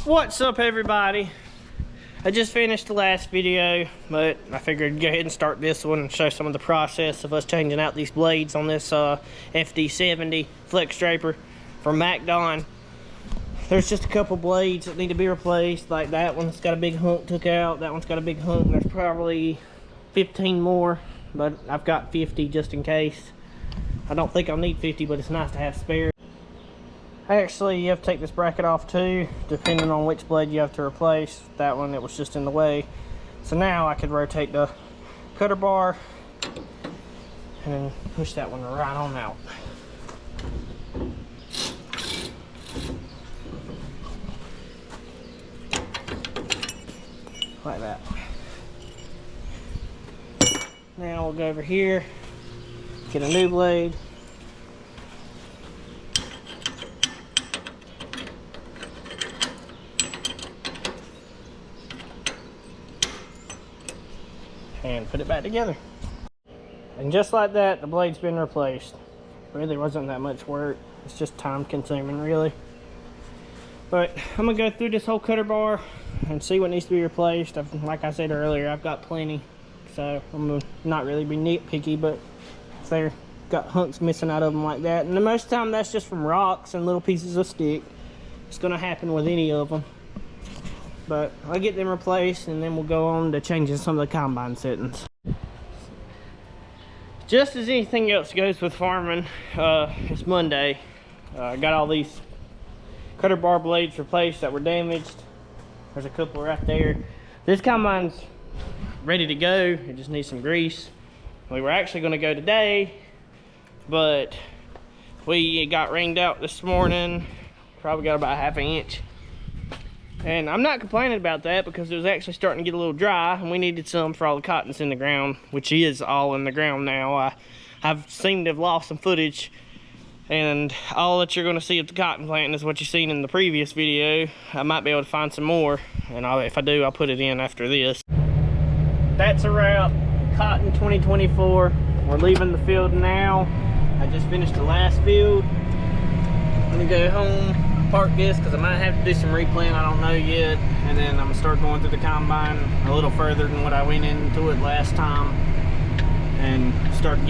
What's up, everybody? I just finished the last video, but I figured I'd go ahead and start this one and show some of the process of us changing out these blades on this FD70 flex draper from MacDon. There's just a couple blades that need to be replaced. Like that one's got a big hunk took out, that one's got a big hunk. There's probably 15 more, but I've got 50 just in case. I don't think I'll need 50, but it's nice to have spare. Actually, you have to take this bracket off too, depending on which blade you have to replace. That one, it was just in the way. So now I could rotate the cutter bar and then push that one right on out. Like that. Now we'll go over here, get a new blade. And put it back together. And just like that, the blade's been replaced. Really wasn't that much work. It's just time consuming, really. But I'm gonna go through this whole cutter bar and see what needs to be replaced. Like I said earlier, I've got plenty. So I'm gonna not really be nitpicky, but if they've got hunks missing out of them like that, and the most of the time that's just from rocks and little pieces of stick. It's gonna happen with any of them. But I'll get them replaced and then we'll go on to changing some of the combine settings. Just as anything else goes with farming, it's Monday. I got all these cutter bar blades replaced that were damaged. There's a couple right there. This combine's ready to go. It just needs some grease. We were actually going to go today, but we got rained out this morning. Probably got about ½ inch. And I'm not complaining about that because it was actually starting to get a little dry and we needed some for all the cottons in the ground, which is all in the ground now. I've seemed to have lost some footage, and all that you're going to see of the cotton planting is what you've seen in the previous video. I might be able to find some more, and if I do, I'll put it in after this. That's a wrap. Cotton 2024. We're leaving the field now. I just finished the last field. I'm going to go home, park this because I might have to do some replant, I don't know yet, and then I'm gonna start going through the combine a little further than what I went into it last time and start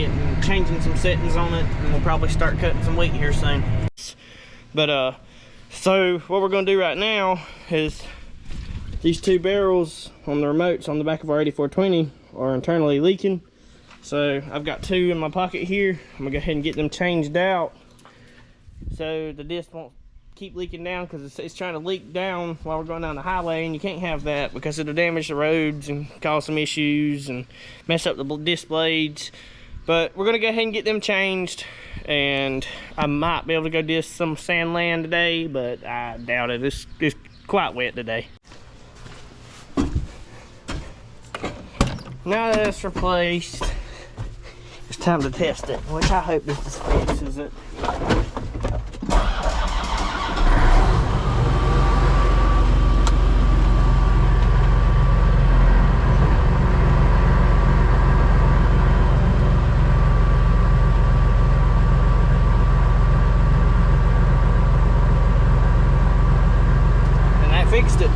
changing some settings on it, and we'll probably start cutting some weight here soon. But so what we're gonna do right now is these two barrels on the remotes on the back of our 8420 are internally leaking, so I've got two in my pocket here. I'm gonna go ahead and get them changed out so the disc won't keep leaking down, because it's trying to leak down while we're going down the highway, and you can't have that because it'll damage the roads and cause some issues and mess up the disc blades. But we're gonna go ahead and get them changed, and I might be able to go disc some sand land today, but I doubt it. It's quite wet today. Now that it's replaced, it's time to test it, which I hope this fixes it. Fixed it.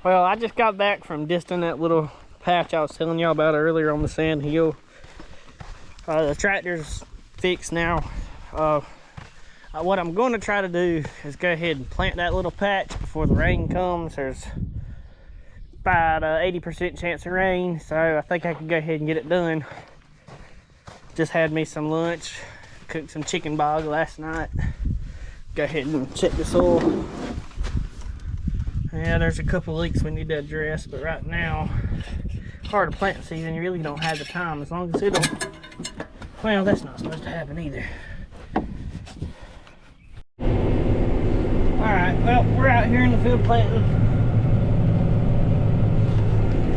Well, I just got back from disting that little patch I was telling y'all about earlier on the sand hill. The tractor's fixed now. What I'm going to try to do is go ahead and plant that little patch before the rain comes. There's about 80% chance of rain, so I think I can go ahead and get it done. Just had me some lunch, cooked some chicken bog last night. Go ahead and check the soil. Yeah, there's a couple leaks we need to address, but right now, part of plant season, you really don't have the time, as long as it don't. Well, that's not supposed to happen either. Alright, well, we're out here in the field planting.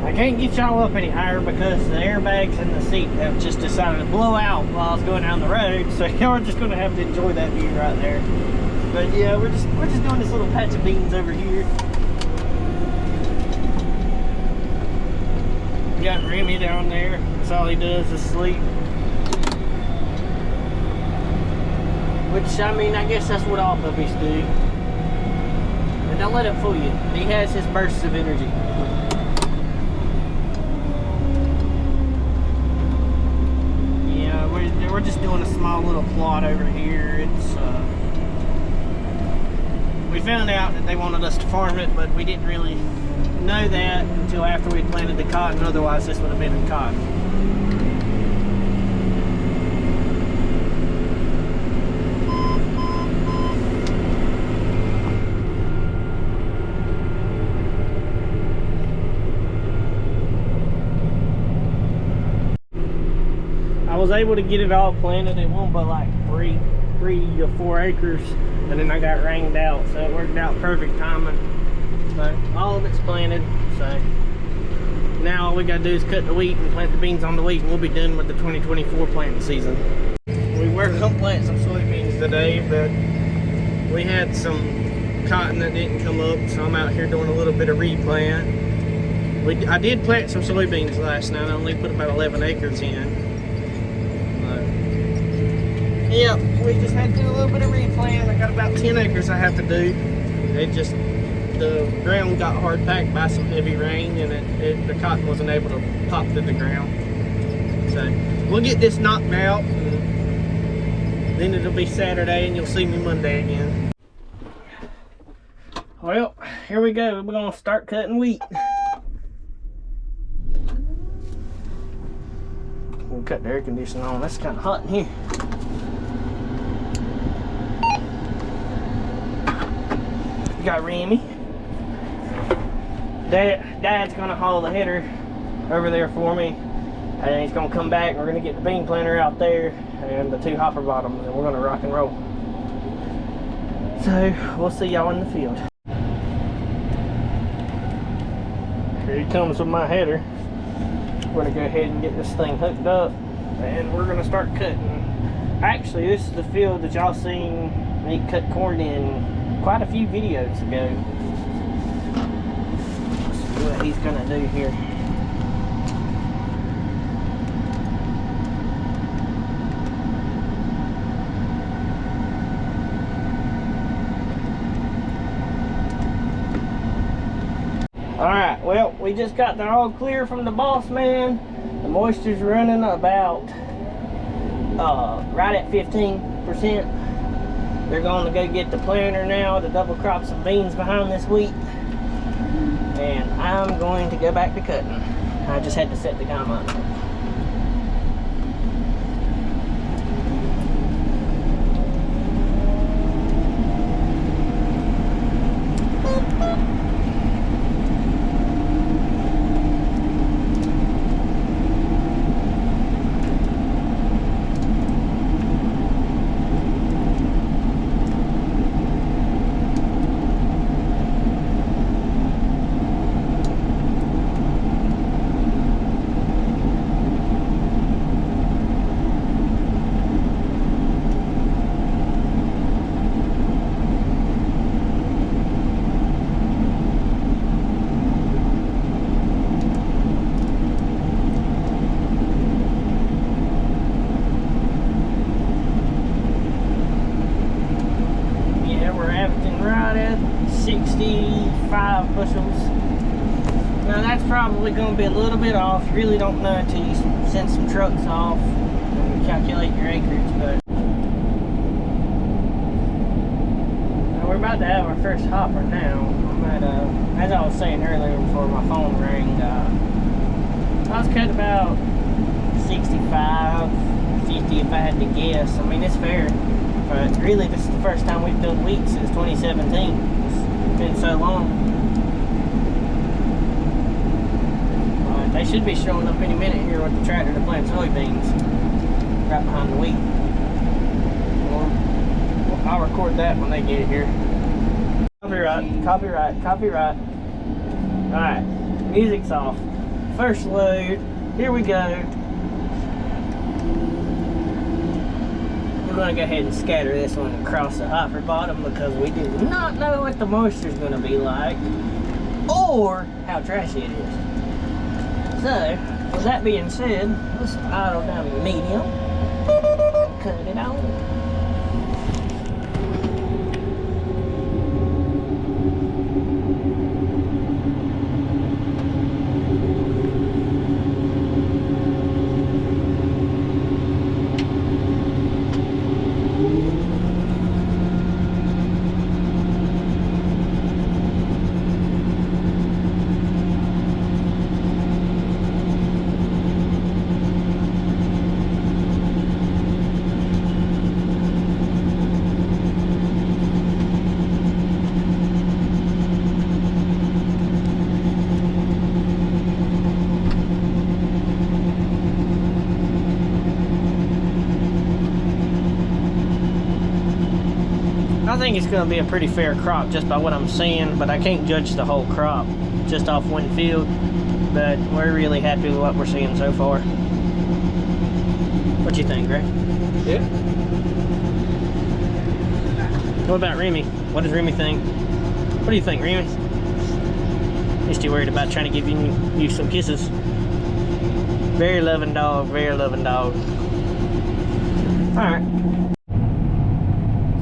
I can't get y'all up any higher because the airbags in the seat have just decided to blow out while I was going down the road, so y'all are just going to have to enjoy that view right there. But yeah, we're just doing this little patch of beans over here. We got Remy down there. That's all he does is sleep. Which, I mean, I guess that's what all puppies do. And don't let it fool you. He has his bursts of energy. Yeah, we're just doing a small little plot over here. It's we found out that they wanted us to farm it, but we didn't really know that until after we planted the cotton. Otherwise, this would have been in cotton. I was able to get it all planted. It won't but like 3 to 4 acres, and then I got rained out, so it worked out perfect timing. But all of it's planted, so now all we gotta do is cut the wheat and plant the beans on the wheat, and we'll be done with the 2024 planting season. We were gonna plant some soybeans today, but we had some cotton that didn't come up, so I'm out here doing a little bit of replant. I did plant some soybeans last night. I only put about 11 acres in. Yep, we just had to do a little bit of replant. I got about 10 acres I have to do. The ground got hard packed by some heavy rain, and the cotton wasn't able to pop through the ground. So we'll get this knocked out, and then it'll be Saturday, and you'll see me Monday again. Well, here we go. We're gonna start cutting wheat. We'll cut the air conditioner on. That's kind of hot in here. Got Remy. Dad's gonna haul the header over there for me, and he's gonna come back. We're gonna get the bean planter out there and the 2 hopper bottoms, and we're gonna rock and roll. So we'll see y'all in the field. Here he comes with my header. We're gonna go ahead and get this thing hooked up, and we're gonna start cutting. Actually, this is the field that y'all seen me cut corn in quite a few videos ago. Let's see what he's gonna do here. Alright, well, we just got the all clear from the boss man. The moisture's running about right at 15%. They're going to go get the planter now to double crop some beans behind this wheat, and I'm going to go back to cutting. I just had to set the combine up. Right at 65 bushels. Now that's probably going to be a little bit off. You really don't know until you send some trucks off and calculate your acreage. But we're about to have our first hopper now. I'm at, as I was saying earlier before my phone rang, I was cut about 65, 50 if I had to guess. I mean, it's fair. But really, this is the first time we've done wheat since 2017. It's been so long. They should be showing up any minute here with the tractor to plant soybeans right behind the wheat. Well, I'll record that when they get here. Copyright, copyright, copyright. Alright, music's off. First load, here we go. We're going to go ahead and scatter this one across the hopper bottom because we do not know what the moisture is going to be like or how trashy it is. So, With that being said, let's idle down to medium and cut it out. I think it's going to be a pretty fair crop just by what I'm seeing, but I can't judge the whole crop just off one field. But we're really happy with what we're seeing so far. What you think, Greg? Yeah. What about Remy? What does Remy think? What do you think, Remy? He's too worried about trying to give you some kisses. Very loving dog, very loving dog. Alright.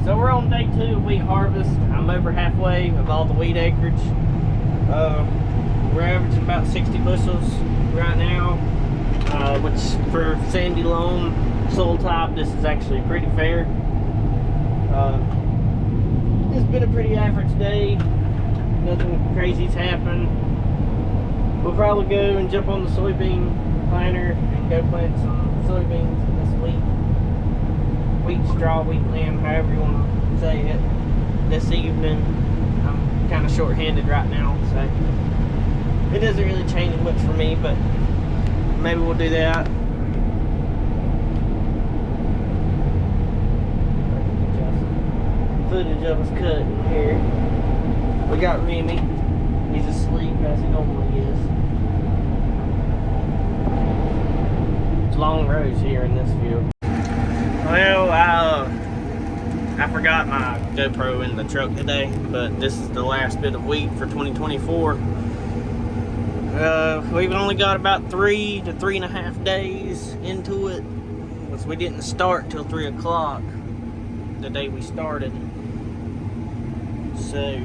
So we're on day 2 of wheat harvest. I'm over halfway of all the wheat acreage. We're averaging about 60 bushels right now, which for sandy loam soil type, this is actually pretty fair. It's been a pretty average day. Nothing crazy's happened. We'll probably go and jump on the soybean planter and go plant some soybeans in this wheat straw, wheat lamb, however you want to say it, this evening. I'm kind of short-handed right now, so it doesn't really change much for me, but maybe we'll do that. Footage of us cutting here. We got Remy. He's asleep as he normally is. It's long rows here in this field. Well, I forgot my GoPro in the truck today, but this is the last bit of wheat for 2024. We've only got about 3 to 3.5 days into it, because we didn't start till 3 o'clock the day we started. So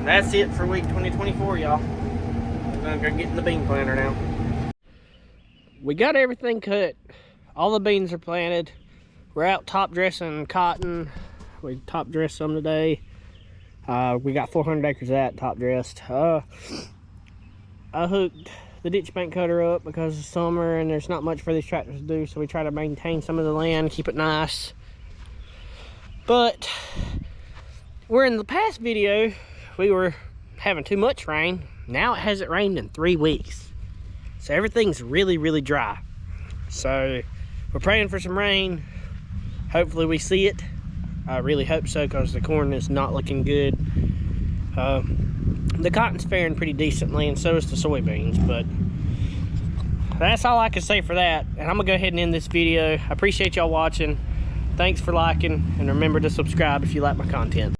that's it for week 2024, y'all. We're gonna go get in the bean planter now. We got everything cut. All the beans are planted. We're out top dressing cotton. We top dressed some today. We got 400 acres of that top dressed. I hooked the ditch bank cutter up because it's summer and there's not much for these tractors to do, so we try to maintain some of the land, keep it nice. But where in the past video we were having too much rain, now it hasn't rained in 3 weeks. So everything's really, really dry. So we're praying for some rain. Hopefully we see it. I really hope so, because the corn is not looking good. The cotton's faring pretty decently, and so is the soybeans, but that's all I can say for that. And I'm gonna go ahead and end this video. I appreciate y'all watching. Thanks for liking, and remember to subscribe if you like my content.